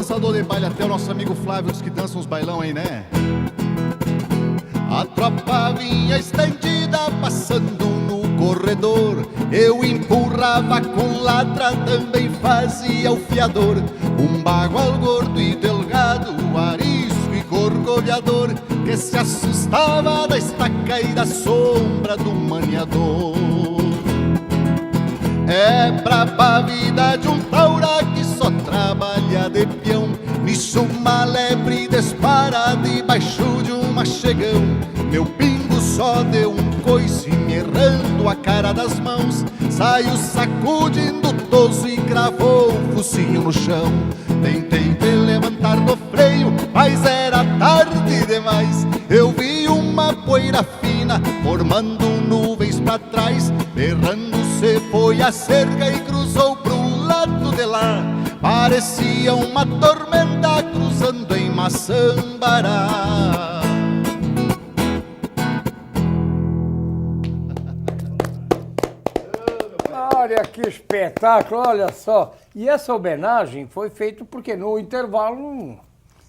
dançador de baile, até o nosso amigo Flávio, os que dançam os bailão aí, né? A tropa vinha estendida, passando no corredor. Eu empurrava com ladra, também fazia o fiador. Um bagual gordo e delgado, arisco e gorgolhador, que se assustava da estaca e da sombra do maniador. É braba a vida de um taura que só trabalha de peão. Nisso uma lebre dispara debaixo de um machegão. Meu pingo só deu um coice, me errando a cara das mãos. Saiu sacudindo o toso e cravou o focinho no chão. Tentei me levantar do freio, mas era tarde demais. Eu vi uma poeira fina formando nuvens pra trás. Berrando-se foi a cerca e cruzou pro lado de lá. Parecia uma tormenta cruzando em Maçambará. Olha que espetáculo, olha só. E essa homenagem foi feita porque no intervalo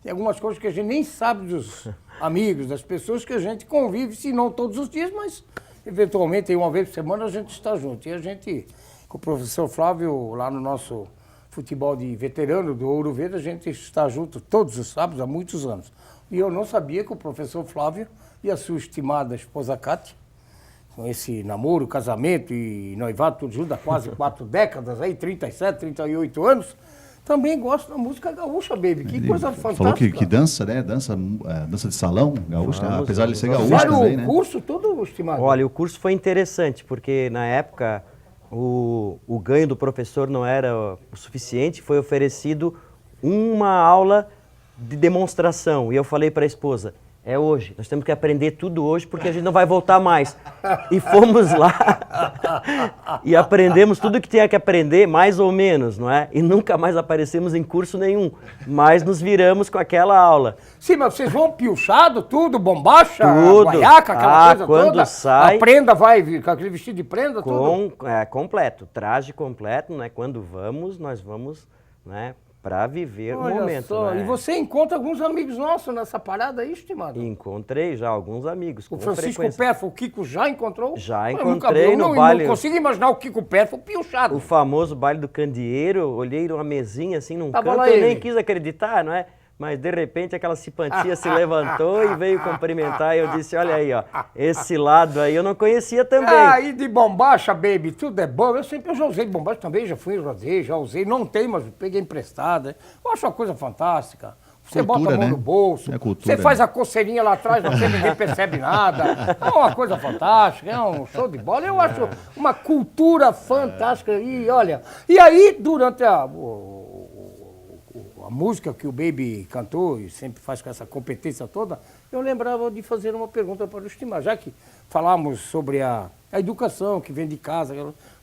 tem algumas coisas que a gente nem sabe dos amigos, das pessoas que a gente convive, se não todos os dias, mas eventualmente uma vez por semana a gente está junto. E a gente, com o professor Flávio, lá no nosso futebol de veterano do Ouro Verde, a gente está junto todos os sábados há muitos anos. E eu não sabia que o professor Flávio e a sua estimada esposa Cátia, com esse namoro, casamento e noivado, tudo junto há quase 4 décadas, aí, 37, 38 anos, também gostam da música gaúcha, baby. Que coisa fantástica. Falou que dança, né? Dança de salão gaúcha, Vamos, apesar de ser gaúcha Fizeram também, né? o curso todo, estimado? Olha, o curso foi interessante, porque na época o ganho do professor não era o suficiente, foi oferecido uma aula de demonstração. E eu falei para a esposa, é hoje, nós temos que aprender tudo hoje porque a gente não vai voltar mais. E fomos lá e aprendemos tudo que tinha que aprender, mais ou menos, não é? E nunca mais aparecemos em curso nenhum, mas nos viramos com aquela aula. Sim, mas vocês vão piochado, tudo, bombacha, Tudo. guaiaca, aquela coisa quando toda? sai... A prenda vai, com aquele vestido de prenda, tudo? Completo, traje completo, né? Quando vamos, nós vamos, né? Para viver o momento. Só. Né? E você encontra alguns amigos nossos nessa parada aí, estimado? Encontrei já alguns amigos. O Francisco Perfo, o Kiko já encontrou? Já Eu encontrei nunca, no baile. Não consigo imaginar o Kiko Perfo piochado. O famoso baile do candeeiro, olhei numa mesinha assim num Tava canto lá e ele. nem quis acreditar, não é? Mas de repente aquela simpatia se levantou e veio cumprimentar e eu disse, olha aí, ó, esse lado aí eu não conhecia também. E de bombacha, baby, tudo é bom. Eu já usei bombacha também, já usei, não tem, mas peguei emprestada. Eu acho uma coisa fantástica. Você Cultura, bota a mão né? no bolso, É cultura, você faz né? a coceirinha lá atrás, ninguém percebe nada. É uma coisa fantástica, é um show de bola. Eu acho uma cultura fantástica. E olha, e aí durante a música que o Baby cantou e sempre faz com essa competência toda, eu lembrava de fazer uma pergunta para o estimado, já que falamos sobre a educação que vem de casa.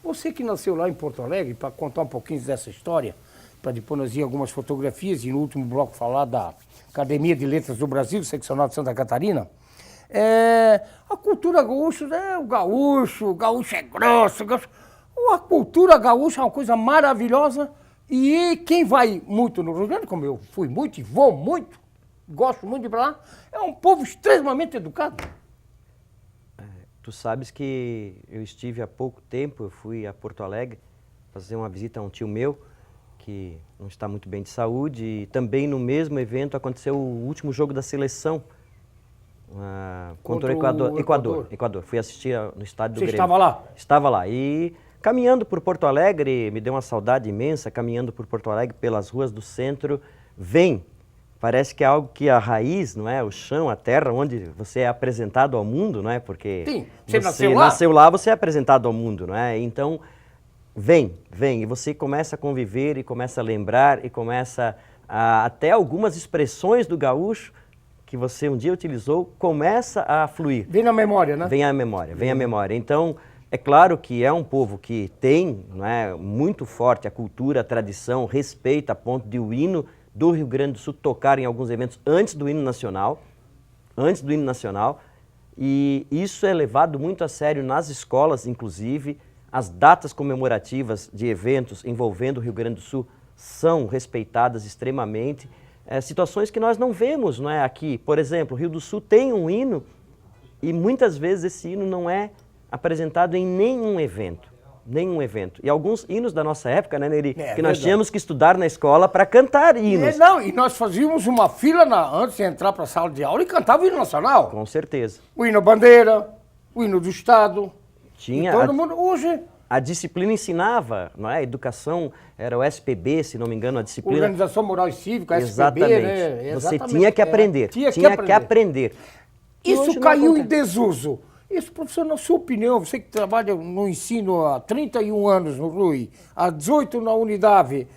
Você que nasceu lá em Porto Alegre, para contar um pouquinho dessa história, para depois nós ir algumas fotografias e no último bloco falar da Academia de Letras do Brasil, seccional de Santa Catarina, a cultura gaúcha, o gaúcho é grosso, a cultura gaúcha é uma coisa maravilhosa. E quem vai muito no Rio Grande, como eu fui muito e vou muito, gosto muito de ir para lá, é um povo extremamente educado. Tu sabes que eu estive há pouco tempo, eu fui a Porto Alegre fazer uma visita a um tio meu, que não está muito bem de saúde, e também no mesmo evento aconteceu o último jogo da seleção contra o Equador. Fui assistir no estádio do Grêmio. Você estava lá? Estava lá. E caminhando por Porto Alegre, me deu uma saudade imensa, caminhando por Porto Alegre, pelas ruas do centro, parece que é algo que a raiz, não é? O chão, a terra, onde você é apresentado ao mundo, não é? Porque sim, você nasceu lá, você é apresentado ao mundo, não é? Então, vem, e você começa a conviver e começa a lembrar e começa até algumas expressões do gaúcho que você um dia utilizou, começa a fluir. Vem na memória, né? Vem à memória. Então, é claro que é um povo que tem, não é, muito forte a cultura, a tradição, respeito, a ponto de o hino do Rio Grande do Sul tocar em alguns eventos antes do hino nacional, e isso é levado muito a sério nas escolas, inclusive, as datas comemorativas de eventos envolvendo o Rio Grande do Sul são respeitadas extremamente. Situações que nós não vemos, não é, aqui. Por exemplo, o Rio do Sul tem um hino e muitas vezes esse hino não é apresentado em nenhum evento. Nenhum evento. E alguns hinos da nossa época, né, Neri? Que nós tínhamos que estudar na escola para cantar hinos. E nós fazíamos uma fila antes de entrar para a sala de aula e cantava o hino nacional. Com certeza. O hino bandeira, o hino do Estado. Tinha. Todo mundo, hoje... A disciplina ensinava, não é? A educação era o SPB, se não me engano, a disciplina... Organização Moral e Cívica, a SPB, Exatamente. né? Você tinha que aprender. Tinha que aprender. Isso caiu em desuso. Isso, professor, na sua opinião, você que trabalha no ensino há 31 anos no RUI, há 18 na Unidade,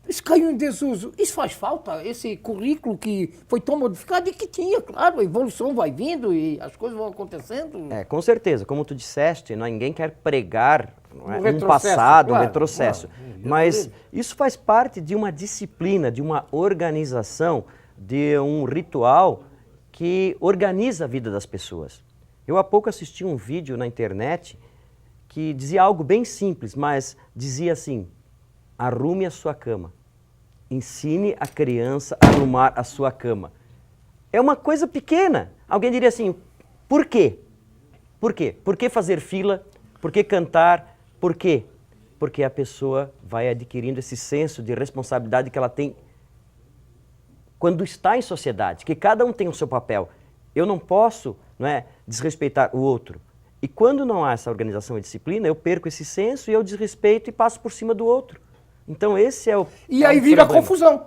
isso caiu em desuso. Isso faz falta? Esse currículo que foi tão modificado e que tinha, claro, a evolução vai vindo e as coisas vão acontecendo. Com certeza. Como tu disseste, ninguém quer pregar um claro, passado, um retrocesso. Claro. Mas isso faz parte de uma disciplina, de uma organização, de um ritual que organiza a vida das pessoas. Eu há pouco assisti um vídeo na internet que dizia algo bem simples, mas dizia assim: arrume a sua cama, ensine a criança a arrumar a sua cama. É uma coisa pequena. Alguém diria assim, por quê? Por quê? Por que fazer fila? Por que cantar? Por quê? Porque a pessoa vai adquirindo esse senso de responsabilidade que ela tem quando está em sociedade, que cada um tem o seu papel. Eu não posso, não é, desrespeitar o outro. E quando não há essa organização e disciplina, eu perco esse senso e eu desrespeito e passo por cima do outro. Então esse é o E aí vira confusão.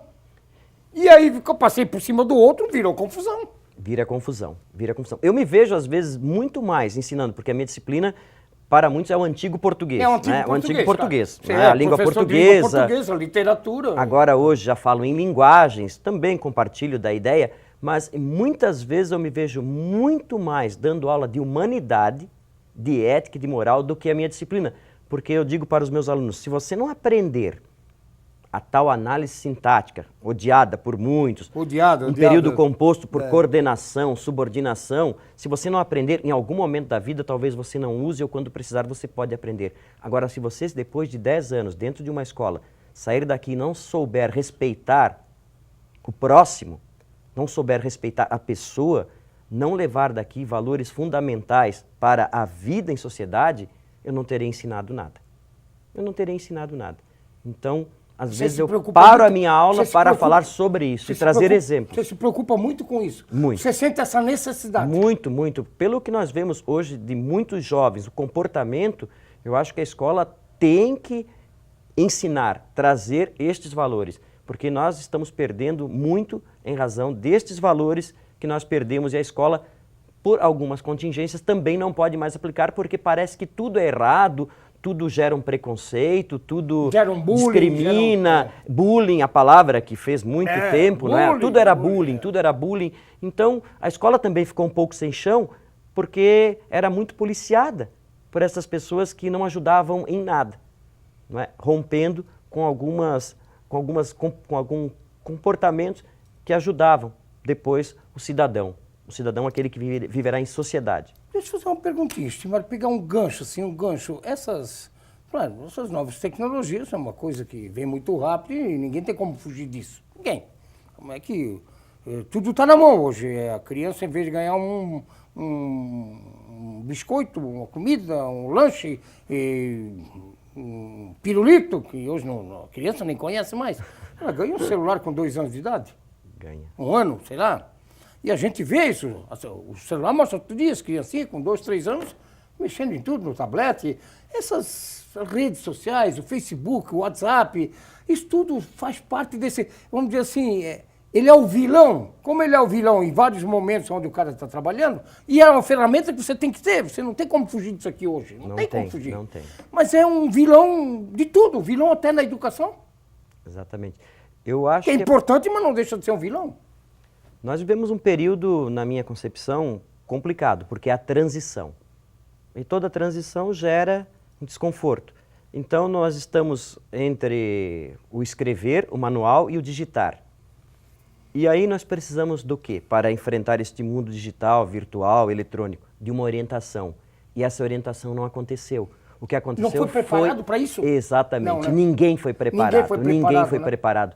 E aí eu passei por cima do outro, virou confusão. Vira confusão, vira confusão. Eu me vejo às vezes muito mais ensinando, porque a minha disciplina para muitos é o antigo português. É o antigo né? português. O antigo português. Você Né? A língua portuguesa. Portuguesa, literatura. Agora hoje já falo em linguagens, também compartilho da ideia, mas muitas vezes eu me vejo muito mais dando aula de humanidade, de ética e de moral do que a minha disciplina. Porque eu digo para os meus alunos, se você não aprender a tal análise sintática, odiada por muitos, um período composto por coordenação, subordinação, se você não aprender, em algum momento da vida, talvez você não use ou quando precisar você pode aprender. Agora, se vocês, depois de 10 anos, dentro de uma escola, sair daqui e não souber respeitar o próximo, não souber respeitar a pessoa, não levar daqui valores fundamentais para a vida em sociedade, eu não terei ensinado nada. Eu não terei ensinado nada. Então, às vezes eu paro a minha aula para falar sobre isso e trazer exemplos. Você se preocupa muito com isso? Muito. Você sente essa necessidade? Muito, muito. Pelo que nós vemos hoje de muitos jovens, o comportamento, eu acho que a escola tem que ensinar, trazer estes valores, porque nós estamos perdendo muito em razão destes valores que nós perdemos e a escola, por algumas contingências, também não pode mais aplicar porque parece que tudo é errado, tudo gera um preconceito, tudo discrimina, bullying, a palavra que fez muito tempo, bullying, não é? Tudo era bullying, tudo era bullying. Então, a escola também ficou um pouco sem chão porque era muito policiada por essas pessoas que não ajudavam em nada, não é? Rompendo com alguns comportamentos que ajudavam depois o cidadão aquele que viverá em sociedade. Deixa eu fazer uma perguntinha, estimado, pegar um gancho, essas novas tecnologias é uma coisa que vem muito rápido e ninguém tem como fugir disso. Ninguém. Como é que tudo está na mão hoje? A criança, em vez de ganhar um biscoito, uma comida, um lanche, um pirulito, que hoje a criança nem conhece mais, ela ganha um celular com 2 anos de idade. Ganha. 1 ano, sei lá. E a gente vê isso, o celular mostra todo dia, as criancinhas com 2, 3 anos, mexendo em tudo, no tablet. Essas redes sociais, o Facebook, o WhatsApp, isso tudo faz parte desse, vamos dizer assim, ele é o vilão. Como ele é o vilão em vários momentos onde o cara está trabalhando, e é uma ferramenta que você tem que ter, você não tem como fugir disso aqui hoje, não tem como fugir. Não tem. Mas é um vilão de tudo, vilão até na educação. Exatamente. Eu acho que é importante, mas não deixa de ser um vilão. Nós vivemos um período, na minha concepção, complicado, porque é a transição. E toda transição gera um desconforto. Então, nós estamos entre o escrever, o manual e o digitar. E aí nós precisamos do quê? Para enfrentar este mundo digital, virtual, eletrônico? De uma orientação. E essa orientação não aconteceu. O que aconteceu Não foi preparado para isso? Exatamente. Não, né? Ninguém foi preparado. Ninguém foi preparado.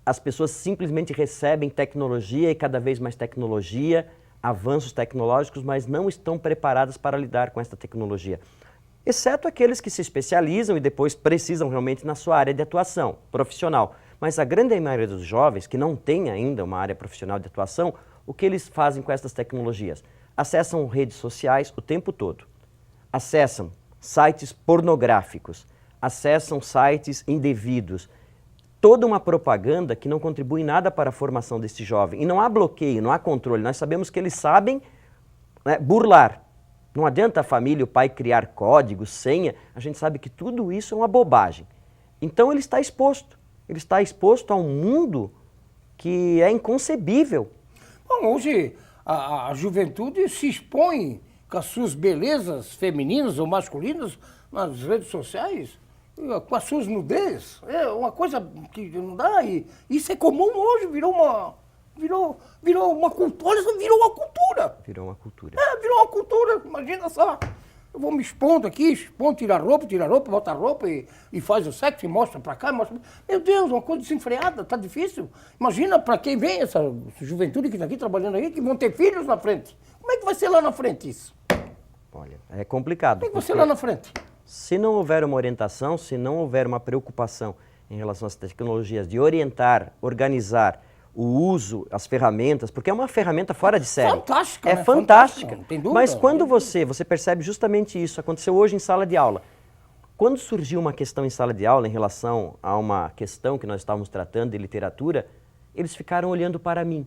As pessoas simplesmente recebem tecnologia e cada vez mais tecnologia, avanços tecnológicos, mas não estão preparadas para lidar com esta tecnologia. Exceto aqueles que se especializam e depois precisam realmente na sua área de atuação profissional. Mas a grande maioria dos jovens que não tem ainda uma área profissional de atuação, o que eles fazem com essas tecnologias? Acessam redes sociais o tempo todo, acessam sites pornográficos, acessam sites indevidos, toda uma propaganda que não contribui em nada para a formação desse jovem. E não há bloqueio, não há controle. Nós sabemos que eles sabem, né, burlar. Não adianta a família, o pai criar código, senha, a gente sabe que tudo isso é uma bobagem. Então ele está exposto a um mundo que é inconcebível. Bom, hoje a juventude se expõe com as suas belezas femininas ou masculinas nas redes sociais, com as suas nudez. É uma coisa que não dá. E isso é comum hoje, virou uma cultura. Olha só, virou uma cultura. Virou uma cultura. Virou uma cultura, imagina só. Eu vou me expondo aqui, tira a roupa, bota a roupa e faz o sexo e mostra pra cá, mostra. Meu Deus, uma coisa desenfreada, tá difícil. Imagina pra quem vem, essa juventude que tá aqui trabalhando aí, que vão ter filhos na frente. Como é que vai ser lá na frente isso? Olha, é complicado. Como é que vai ser lá na frente? Se não houver uma orientação, se não houver uma preocupação em relação às tecnologias, de orientar, organizar o uso, as ferramentas, porque é uma ferramenta fora de série. Fantástica, é né? fantástica. Não tem dúvida. Mas quando você percebe justamente isso, aconteceu hoje em sala de aula. Quando surgiu uma questão em sala de aula em relação a uma questão que nós estávamos tratando de literatura, eles ficaram olhando para mim.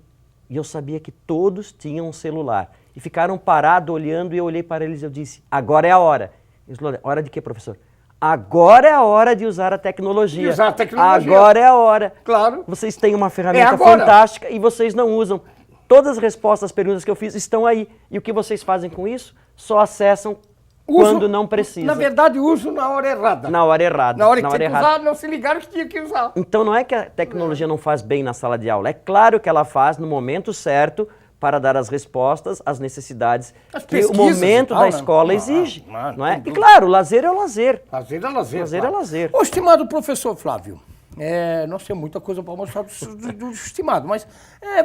E eu sabia que todos tinham um celular. E ficaram parados olhando e eu olhei para eles e eu disse, agora é a hora. Eles falaram, hora de quê, professor? Agora é a hora de usar a tecnologia. De usar a tecnologia. Agora é a hora. Claro. Vocês têm uma ferramenta agora. fantástica e vocês não usam. Todas as respostas às perguntas que eu fiz estão aí. E o que vocês fazem com isso? Só acessam quando não precisa. Na verdade, uso na hora errada. Na hora errada. Na hora que tinha que usar, não se ligaram que tinha que usar. Então não é que a tecnologia não faz bem na sala de aula. É claro que ela faz no momento certo para dar as respostas às necessidades que o momento da escola exige. Não é? E claro, o lazer é o lazer. Lazer é lazer. Lazer claro. é lazer. Ô, estimado professor Flávio, nós temos muita coisa para mostrar do estimado, mas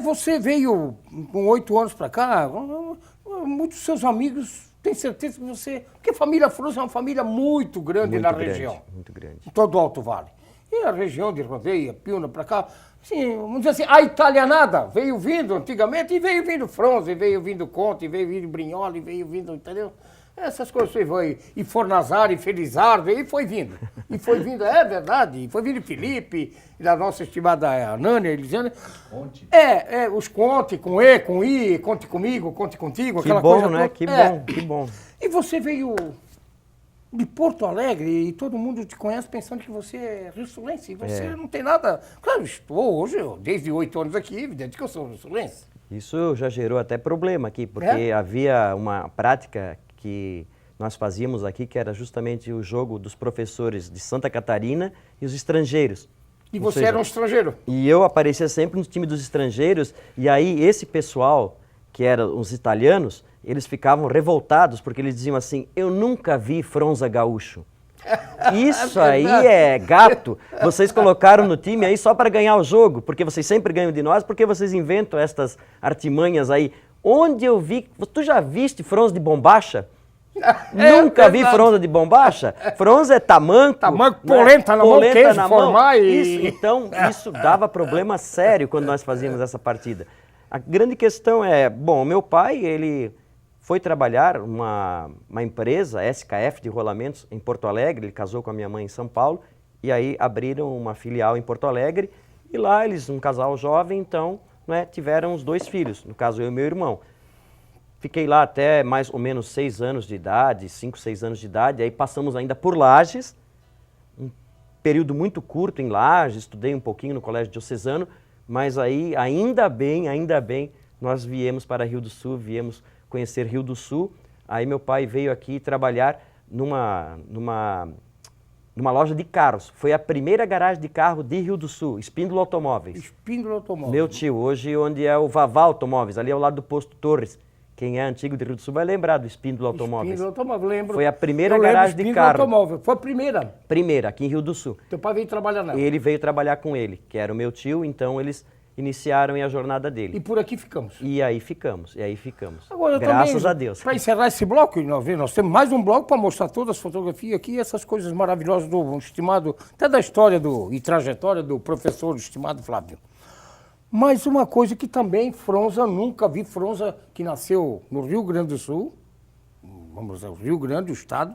você veio com 8 anos para cá, muitos dos seus amigos têm certeza que você... Porque a família Froso é uma família muito grande na região. Muito grande. Em todo o Alto Vale. E a região de Rodeia, Piúna, para cá, assim, vamos dizer assim, a italianada veio vindo antigamente, e veio vindo Fronze, veio vindo Conte, veio vindo Brignoli, veio vindo, entendeu? Essas coisas foi, e Fornazar, e Felizardo, e foi vindo. E foi vindo, é verdade, e foi vindo Felipe, e da nossa estimada Nânia, Elisiane. Conte. Os Conte, com E, com I, Conte comigo, Conte contigo, aquela que bom, coisa né? toda. Que bom, que bom. E você veio de Porto Alegre e todo mundo te conhece pensando que você é rio-sulense. E você não tem nada... Claro, estou hoje, desde 8 anos aqui, evidente que eu sou rio-sulense. Isso já gerou até problema aqui, porque havia uma prática que nós fazíamos aqui, que era justamente o jogo dos professores de Santa Catarina e os estrangeiros. E você era um estrangeiro? E eu aparecia sempre no time dos estrangeiros, e aí esse pessoal, que eram os italianos, eles ficavam revoltados, porque eles diziam assim, eu nunca vi Fronza gaúcho. Isso aí é gato. Vocês colocaram no time aí só para ganhar o jogo, porque vocês sempre ganham de nós, porque vocês inventam estas artimanhas aí. Onde eu vi... Tu já viste Fronza de bombacha? Nunca vi Fronza de bombacha? Fronza é tamanco. Tamanco, polenta na mão, queijo na formar mão. e... Então, isso dava problema sério quando nós fazíamos essa partida. A grande questão é, bom, meu pai, ele foi trabalhar uma empresa, SKF de rolamentos, em Porto Alegre, ele casou com a minha mãe em São Paulo, e aí abriram uma filial em Porto Alegre, e lá eles, um casal jovem, então, tiveram os 2 filhos, no caso eu e meu irmão. Fiquei lá até mais ou menos 6 anos de idade, 5, 6 anos de idade, aí passamos ainda por Lages, um período muito curto em Lages, estudei um pouquinho no Colégio Diocesano, mas aí, ainda bem, nós viemos para Rio do Sul, viemos conhecer Rio do Sul. Aí meu pai veio aqui trabalhar numa loja de carros. Foi a primeira garagem de carro de Rio do Sul, Espíndola Automóveis. Espíndola Automóveis. Meu tio, hoje onde é o Vavá Automóveis, ali ao lado do posto Torres, Quem é antigo de Rio do Sul vai lembrar do Espíndola Automóveis. Espíndola Automóvel, lembro. Foi a primeira Eu lembro garagem de Espíndola carro. Automóvel. Foi a primeira. Primeira, aqui em Rio do Sul. Teu pai veio trabalhar nela. Ele veio trabalhar com ele, que era o meu tio, então eles iniciaram a jornada dele. E por aqui ficamos. E aí ficamos. Agora, eu Graças também, a Deus. Para encerrar esse bloco, nós temos mais um bloco para mostrar todas as fotografias aqui, essas coisas maravilhosas do estimado, até da história e trajetória do professor estimado Flávio. Mas uma coisa que também Fronza, nunca vi Fronza, que nasceu no Rio Grande do Sul, vamos dizer, o Rio Grande, o estado,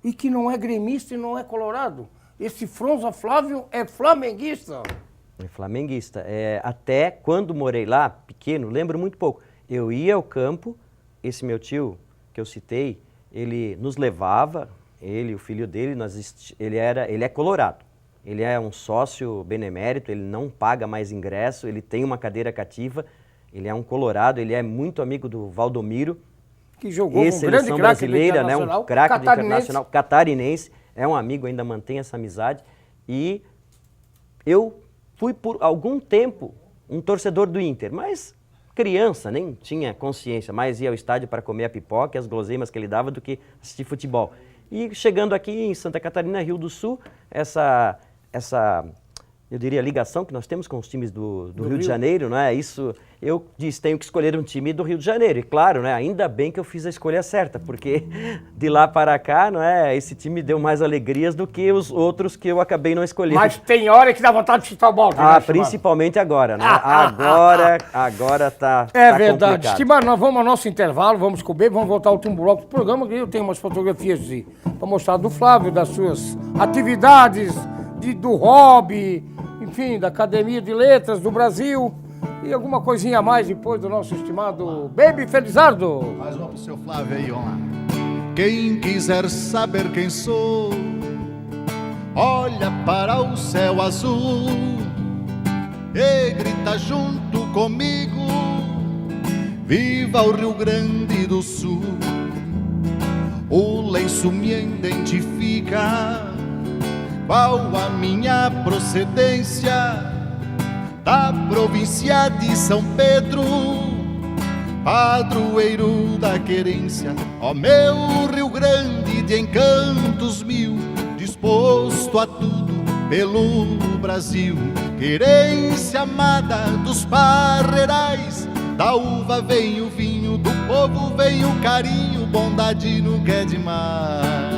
e que não é gremista e não é colorado. Esse Fronza Flávio é flamenguista. É flamenguista. Até quando morei lá, pequeno, lembro muito pouco. Eu ia ao campo, esse meu tio que eu citei, ele nos levava, ele e o filho dele, ele é colorado. Ele é um sócio benemérito, ele não paga mais ingresso, ele tem uma cadeira cativa, ele é um colorado, ele é muito amigo do Valdomiro. Que jogou um grande seleção craque brasileira, né? Um craque do Internacional, catarinense, é um amigo, ainda mantém essa amizade. E eu fui por algum tempo um torcedor do Inter, mas criança, nem tinha consciência, mais ia ao estádio para comer a pipoca e as guloseimas que ele dava do que assistir futebol. E chegando aqui em Santa Catarina, Rio do Sul, essa eu diria, ligação que nós temos com os times do Rio de Janeiro, não é? Isso, eu disse, tenho que escolher um time do Rio de Janeiro. E claro, né, ainda bem que eu fiz a escolha certa, porque de lá para cá, não é, esse time deu mais alegrias do que os outros que eu acabei não escolhendo. Mas tem hora que dá vontade de chutar o balde. Principalmente agora, né? Agora tá verdade. complicado. Estimado, nós vamos ao nosso intervalo, vamos comer, vamos voltar ao último bloco do programa, que eu tenho umas fotografias para mostrar do Flávio, das suas atividades, do hobby, enfim, da Academia de Letras do Brasil e alguma coisinha a mais depois do nosso estimado Baby Felizardo. Mais uma pro seu Flávio aí, vamos lá. Quem quiser saber quem sou, olha para o céu azul e grita junto comigo: viva o Rio Grande do Sul! O lenço me identifica, qual a minha procedência, da província de São Pedro, padroeiro da querência. Ó meu Rio Grande de encantos mil, disposto a tudo pelo Brasil. Querência amada dos parreirais, da uva vem o vinho, do povo vem o carinho, bondade nunca é demais.